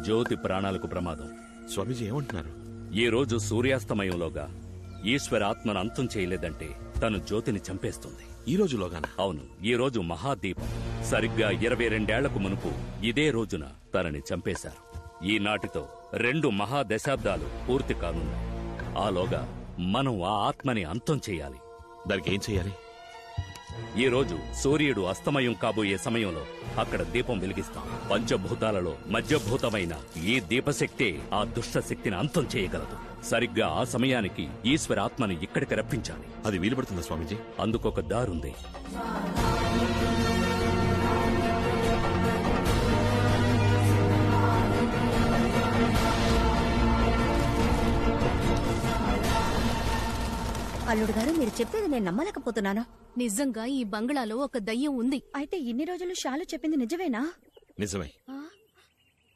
జ్యోతి ప్రాణాలకు ప్రమాదం. స్వామీజీ ఏమంటున్నారు? ఈ రోజు సూర్యాస్తమయంలోగా ఈశ్వర ఆత్మను అంతం చేయలేదంటే తను జ్యోతిని చంపేస్తుంది. ఈ రోజులోగానా? అవును, ఈ రోజు మహాదీపం. సరిగ్గా 22 ఏళ్లకు మునుపు ఇదే రోజున తనని చంపేశారు. ఈనాటితో 2 మహాదశాబ్దాలు పూర్తి కానున్నాయి. ఆలోగా మనం ఆ ఆత్మని అంతం చేయాలి. దానికి ఏం చెయ్యాలి? ఈ రోజు సూర్యుడు అస్తమయం కాబోయే సమయంలో అక్కడ దీపం వెలిగిస్తాం. పంచభూతాలలో మధ్యభూతమైన ఈ దీపశక్తే ఆ దుష్ట శక్తిని అంతం చేయగలదు. సరిగ్గా ఆ సమయానికి ఈశ్వర ఆత్మని ఇక్కడికి రప్పించాలి. అది వీలుపడుతుందా స్వామీజీ? అందుకొక దారుంది. అల్లుడు గారు, మీరు చెప్పేది నేను నమ్మలేకపోతున్నాను. నిజంగా ఈ బంగ్లాలో ఒక దయ్యం ఉంది. అయితే ఇన్ని రోజులు షాలు చెప్పింది నిజమేనా? నిజమే.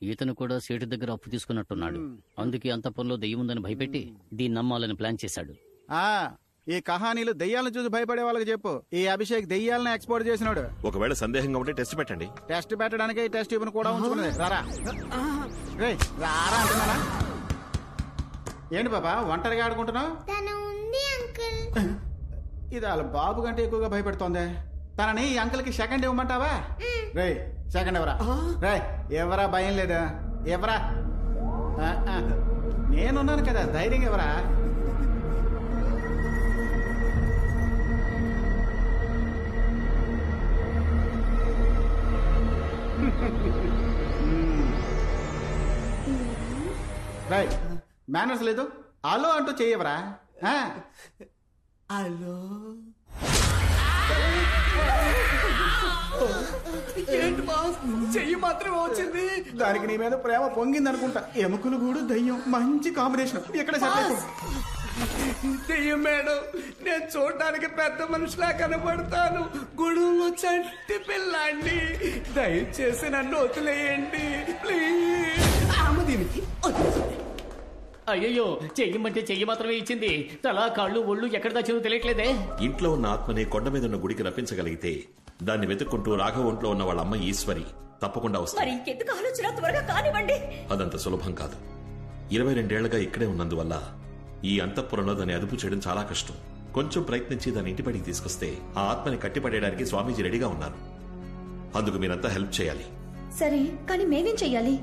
ఈతను కూడా సేటు దగ్గర అప్పు తీసుకున్నట్టున్నాడు. అందుకే అంతఃపురంలో దెయ్యం ఉందని భయపెట్టి దీన్ని నమ్మాలని ప్లాన్ చేశాడు. ఈ కహానీలు దెయ్యాలను చూసి భయపడే వాళ్ళకి చెప్పు. ఈ అభిషేక్ దెయ్యాలను ఎక్స్పోర్ట్ చేసినాడు. ఒకవేళ సందేహంగా ఉంటే టెస్ట్ పెట్టండి. టెస్ట్ పెట్టడానికి ఈ టెస్ట్ ట్యూబ్ కూడా ఉంచుకున్నది. రారా రారా అంటున్నానా? ఏంటి బాబా ఒంటరిగా ఆడుకుంటున్నావు? ఇది వాళ్ళ బాబు కంటే ఎక్కువగా భయపెడుతోంది. తనని ఈ అంకుల్ కి సెకండ్ ఇవ్వమంటావా? రే సెకండ్ ఎవరా? రే ఎవరా? భయం లేదా? ఎవరా? నేనున్నాను కదా, ధైర్యం ఎవరా? రైట్ మేనర్స్ లేదు. అలో అంటూ చెయ్యవరా? హలో ఏంటి బాస్, చెయ్యి మాత్రమే వచ్చింది. దానికి నీ మీద ప్రేమ పొంగింది అనుకుంటా. ఎముకలు గూడు దయ్యం మంచి కాంబినేషన్. ఎక్కడ దెయ్యం మేడం, నేను చూడటానికి పెద్ద మనిషిలా కనబడతాను. గుడులో చంటి పిల్లాండి, దయచేసి నన్ను వదిలేయండి ప్లీజ్. దీనికి అయ్యో, చెయ్యమంటే చెయ్యి మాత్రమే ఇచ్చింది. తల కాళ్ళు ఒళ్ళు ఎక్కడ దాచిందో తెలియట్లేదే. ఇంట్లో ఉన్న ఆత్మని కొండ మీద ఉన్న గుడికి రప్పించగలిగితే దాన్ని వెతుక్కుంటూ రాఘవ ఒంట్లో ఉన్న వాళ్ళ అమ్మ ఈశ్వరి తప్పకుండా వస్తుంది. అదంత సులభం కాదు. 22 ఏళ్లుగా ఇక్కడే ఉన్నందువల్ల ఈ అంతఃపురంలో దాన్ని అదుపు చేయడం చాలా కష్టం. కొంచెం ప్రయత్నించి దాన్ని ఇంటిపడికి తీసుకొస్తే ఆ ఆత్మని కట్టిపడేయడానికి స్వామీజీ రెడీగా ఉన్నారు. అందుకు మీరంతా హెల్ప్ చేయాలి. సరే, కానీ మేమేం చెయ్యాలి?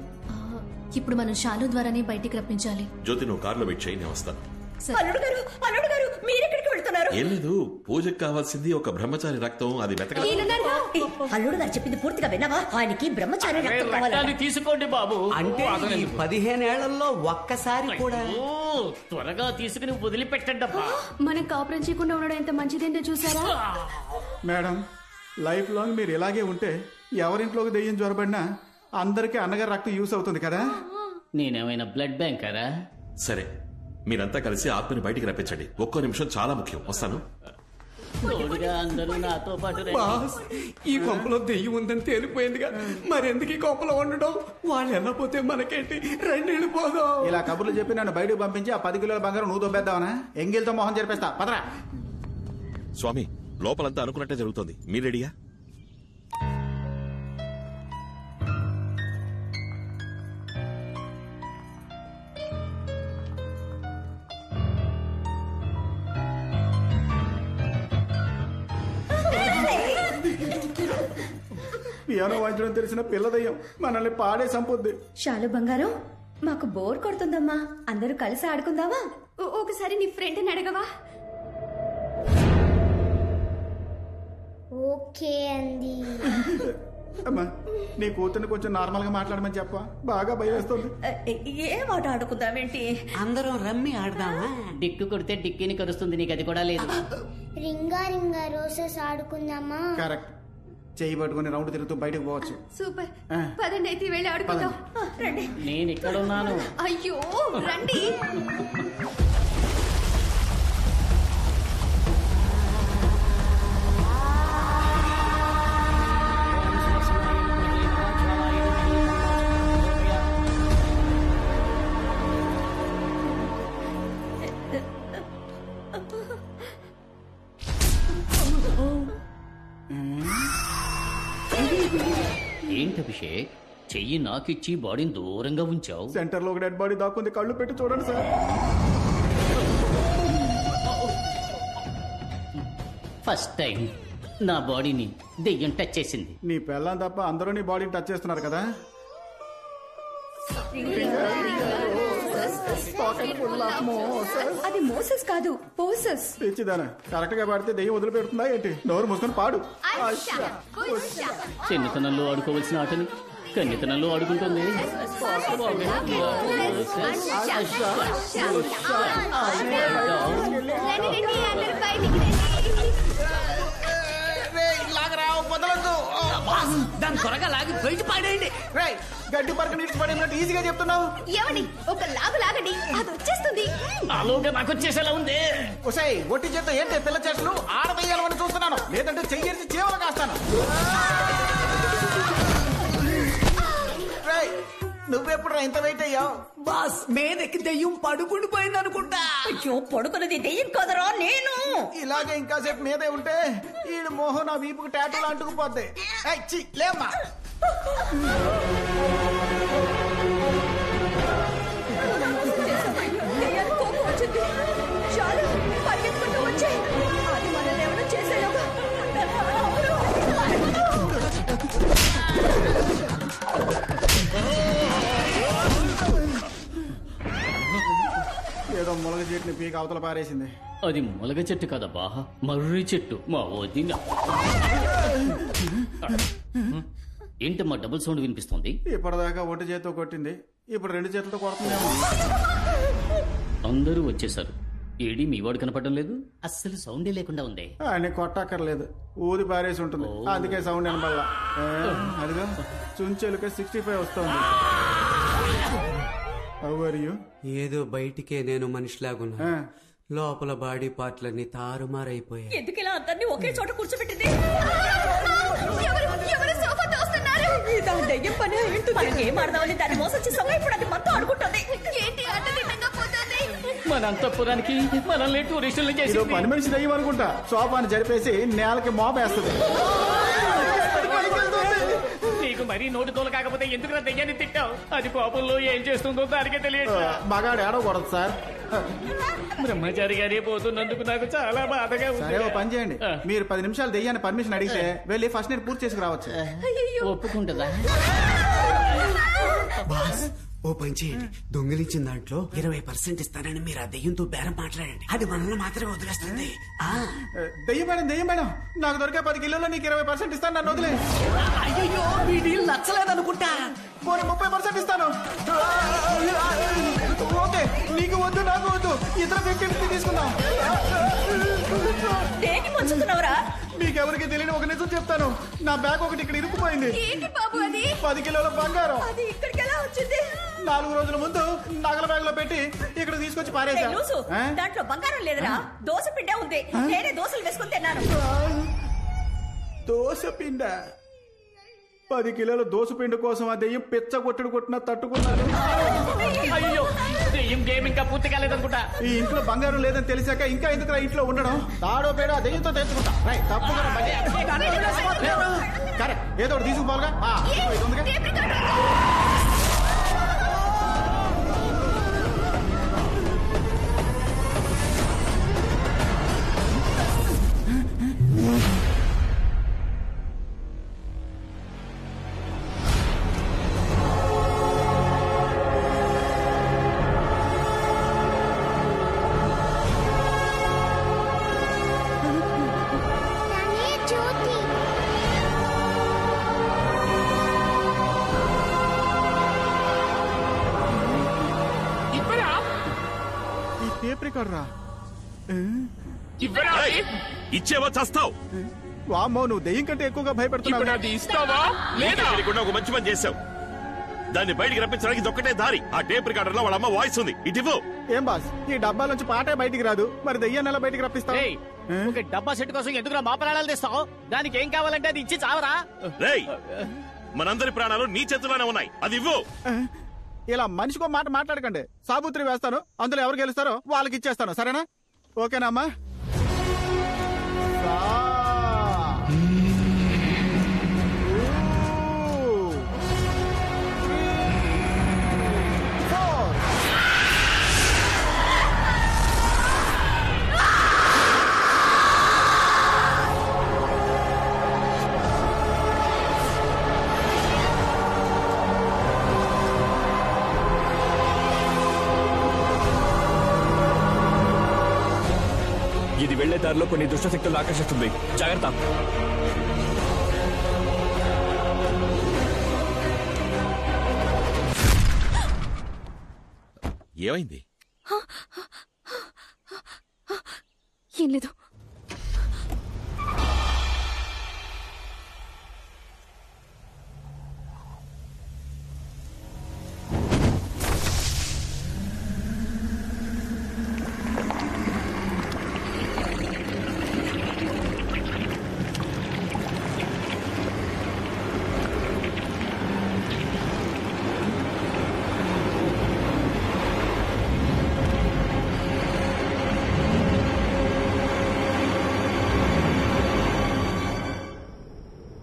ఇప్పుడు మనం షాలు ద్వారానే బయటికి రప్పించాలి. జ్యోతి, నువ్వు కార్లో వెయిట్ చేయి, నేను వస్తాను. అల్లుడు గారు మీరెక్కడికి వెళ్తున్నారు? ఏం లేదు, పూజకు కావాల్సింది ఒక బ్రహ్మచారి రక్తం. అది వెతకాలి. అల్లుడు గారు చెప్పింది పూర్తిగా విన్నావా? ఆయనకి బ్రహ్మచారి రక్తం కావాలి. తీసుకోండి బాబు. అంటే 15 ఏళ్లలో ఒక్కసారి కూడా. త్వరగా తీసుకుని వదిలిపెట్టండి అబ్బా. మనం కాపురం చేయకుండా ఉండడం ఎంత మంచిదేంటో చూసారా? మేడం, లైఫ్ లాంగ్ మీరు ఇలాగే ఉంటే ఎవరింట్లోకి దెయ్యం జ్వరబడినా అందరికీ అన్నగారు రక్తం యూస్ అవుతుంది కదా. నేనేమైనా బ్లడ్ బ్యాంకరా? సరే, మీరంతా కలిసి ఆత్మని బయటికి రప్పించండి. ఒక్కో నిమిషం చాలా ముఖ్యం. వస్తాను. అందరూ నాతో పాటు బాస్, ఈ కొంపలో దెయ్యం ఉందని తేలిపోయిందిగా, మరెందుకు ఈ కొంపలో ఉండడం? వాళ్ళు వెళ్ళపోతే మనకేంటి? రండి వెళ్ళిపోదాం. ఇలా కబుర్లు చెప్పి నన్ను బయటకు పంపించి ఆ 10 కిలోల బంగారం నువ్వు దొబ్బేద్దావనా? ఎంగిల్తో మొహం జరిపేస్తా. పదరా. స్వామి, లోపలంతా అనుకున్నట్టే జరుగుతుంది. మీరు రెడీయా? పియానో వాయించడం తెలిసిన పిల్ల దయ్యం మనల్ని పాడే సంపొద్ది. షాలు బంగారం, మాకు బోర్ కొడుతుందమ్మా. అందరూ కలిసి ఆడుకుందావా? ఒకసారి నీ ఫ్రెండ్ని అడగవా? ఓకే అండి. అమ్మా, నీ కూతుర్ని కొంచెం నార్మల్ గా మాట్లాడమని చెప్పా. బాగా భయం వేస్తుంది. ఏ మాట ఆడుకుందామేంటి? అందరం రమ్మి ఆడదామా? డిక్కు కొడితే డిక్కిని కరుస్తుంది. నీకు అది కూడా లేదు. రింగా రింగా రోజెస్ ఆడుకుందామా? కరెక్ట్. చేయి పట్టుకుని రౌండ్ తిరుగుతూ బయటకు పోవచ్చు. సూపర్. పదండి అయితే వెళ్ళి ఆడుకుందాం. రండి. నేను ఇక్కడ ఉన్నాను. అయ్యో రండి. ఏంటి అభిషేక్, చెయ్యి నాకిచ్చి బాడీని దూరంగా ఉంచావు. సెంటర్ లో ఒక డెడ్ బాడీ దాక్కుంది, కళ్ళు పెట్టి చూడండి సార్. ఫస్ట్ టైం నా బాడీని దెయ్యం టచ్ చేసింది. నీ పెళ్ళం తప్ప అందరూ నీ బాడీని టచ్ చేస్తున్నారు కదా. అది మోసెస్ కాదు, పోసెస్. తెచ్చిదానా కరెక్ట్ గా పాడితే దెయ్యం వదిలిపెడుతుందా ఏంటి? నోరు మూసుకొని పాడు. చిన్నతనంలో ఆడుకోవలసిన ఆటని కన్నితనంలో ఆడుకుంటుంది. దాని త్వరగా లాగి బయట పాడేయండి. గడ్డి పరక నీటి పడినట్టు ఈజీగా చెప్తున్నావు. ఏమండి ఒక లాగు లాగండి, అది వచ్చేస్తుంది. ఆలోగా నాకు వచ్చేసేలా ఉంది. ఒసేయ్ ఒట్టి చేత ఏంటి పిల్ల చెట్లు ఆడవేయాలని చూస్తున్నాను, లేదంటే చెయ్యేసి చేవలు కాస్తాను. నువ్వెప్పుడు ఇంత వెయిట్ అయ్యావు? బాస్ మీదకి దెయ్యం పడుకుని పోయింది అనుకుంటా. అయ్యో, పడుకున్నది దెయ్యం కదరా నేను. ఇలాగే ఇంకాసేపు మీదే ఉంటే ఈడు మోహన్ నా వీపుకు టాటూలు అంటుకుపోద్ది. లేమ్మా. దెయ్యానికి కోపం వచ్చింది. చాలు, పరిగెత్తుకుంటూ వచ్చి అది మనల్ని ఏమైనా చేసేలోగా. ఏదో ములగ చెట్టుని పీక అవతల పారేసింది. అది మొలగ చెట్టు కదబ్బా, మర్రి చెట్టు. మా వదిన. ఏంటమ్మా డబుల్ సౌండ్ వినిపిస్తుంది? ఇప్పటిదాకా ఒంటి చేతితో కొట్టింది, ఇప్పుడు రెండు చేతులతో కొడుతుందేమో. అందరూ వచ్చేసారు. ఏడి మీ వాడు కనపడడం లేదు, అస్సలు సౌండే లేకుండా ఉంది. ఆయన కొట్టక్కర్లేదు, ఊది పారేసి ఉంటుంది, అందుకే సౌండ్ వినబడలా. అదిగో చుంచెలుక 65 వస్తుంది. ఏదో బయటికే నేను మనిషిలాగున్నా, లోపల బాడీ పార్ట్లన్నీ తారుమారైపోయాయి. ఎందుకు ఇలా అందరినీ ఒకే చోట కూర్చోబెట్టింది? ఎవరు సోఫా తోస్తున్నారు? దాని దెయ్యం పని ఏంటి? మనకి ఏం ఆడదామని దాన్ని మోసం చేసాము, ఇప్పుడు అది మొత్తం ఆడుకుంటుంది. ఏంటి అడ్డదిడ్డంగా పోతుంది? మన అంతఃపురానికి మనల్ని టూరిస్టులు చేసి పని మనిషి దెయ్యం అనుకుంటా. సోఫాని జరిపేసి నేలకి మోపేస్తుంది. నీకు మరీ నోటి తోలు కాకపోతే ఎందుకు నా దెయ్యాన్ని తిట్టావు? అది కోపంలో ఏం చేస్తుందో దానికే తెలియదు. మగాడు ఏడవకూడదు సార్. బ్రహ్మచారి గారే పోతున్నందుకు నాకు చాలా బాధగా సరే ఓ ఉంది. పని చేయండి, మీరు 10 నిమిషాలు దెయ్యాన్ని పర్మిషన్ అడిగితే వెళ్ళి ఫస్ట్ నైట్ పూర్తి చేసుకురావచ్చు. ఒప్పుకుంటుందా? బాస్ ఓ పని చేయండి, దొంగిలించిన దాంట్లో 20% ఇస్తానని మీరు ఆ దెయ్యంతో బేరం మాట్లాడండి. అది మనల్ని మాత్రమే వదిలేస్తుంది. దెయ్యం మేడం, నాకు దొరికే 10 కిలోలో నీకు 20% ఇస్తాను, నన్ను వదిలే. అయ్యో మీ డీల్ నచ్చలేదనుకుంటా. పోనీ 30% ఇస్తాను. ఓకే, నీకు వద్దు నాకు వద్దు, ఇద్దరు 50 తీసుకుందాం. దేన్ని ముంచుతున్నావురా? మీకెవరికి తెలియని ఒక నిజం చెప్తాను, నా బ్యాగ్ ఒకటి ఇక్కడ ఇరుక్కుపోయింది. ఏంటి బాబు అది? 10 కిలోల బంగారం. అది ఇక్కడికి ఎలా వచ్చింది? 4 రోజుల ముందు నగల బ్యాగ్ లో పెట్టి ఇక్కడ తీసుకొచ్చి పారేసా. లూసు, దాంట్లో బంగారం లేదురా, దోశ పిండే ఉంది. నేనే దోశలు వేసుకుని తిన్నాను. దోశ పిండ? 10 కిలోల దోశ పిండి కోసం ఆ దెయ్యం పిచ్చ కొట్టినా తట్టుకున్నాను. అయ్యో, దెయ్యం గేమ్ ఇంకా పూర్తి కాలేదనుకుంటా. ఈ ఇంట్లో బంగారం లేదని తెలిసాక ఇంకా ఎందుకు ఇంట్లో ఉండడం? తాడో పేడో ఆ దెయ్యంతో తెచ్చుకుంటా. తప్పుగా కరెక్ట్, ఏదో ఒకటి తీసుకుపోవాలిగా. ఇది ఉందిగా. జ్యోతి టేప్ రికార్డ్ రా. ఇచ్చేవో చస్తావు. వామ్మో, నువ్వు దెయ్యం కంటే ఎక్కువగా భయపెడుతున్నావు. ఒక మంచి పని చేసావు. దాన్ని బయటికి రప్పించడానికి ఒక్కటే దారి. ఆ టేప్ రికార్డర్ లో వాళ్ళ అమ్మ వాయిస్ ఉంది, ఇటు. ఏం బాస్, ఈ డబ్బాల నుంచి పాటే బయటికి రాదు, మరి దెయ్యాన్ని ఎలా బయటికి రప్పిస్తావు? ఒక డబ్బా సెట్ కోసం ఎందుకు మా ప్రాణాలు తెస్తావు? దానికి ఏం కావాలంటే అది ఇచ్చి చావరా. రేయ్, మనందరి ప్రాణాలు నీ చేతుల్లోనే ఉన్నాయి, అది ఇవ్వు. ఇలా మనిషికో మాట మాట్లాడకండి. సాబుత్రి వేస్తాను, అందులో ఎవరు గెలుస్తారో వాళ్ళకి ఇచ్చేస్తాను, సరేనా? ఓకేనా అమ్మా? వెళ్లే దారిలో కొన్ని దుష్టశక్తులు ఆకర్షిస్తుంది. జాగ్రత్త. ఏమైంది? ఏం లేదు.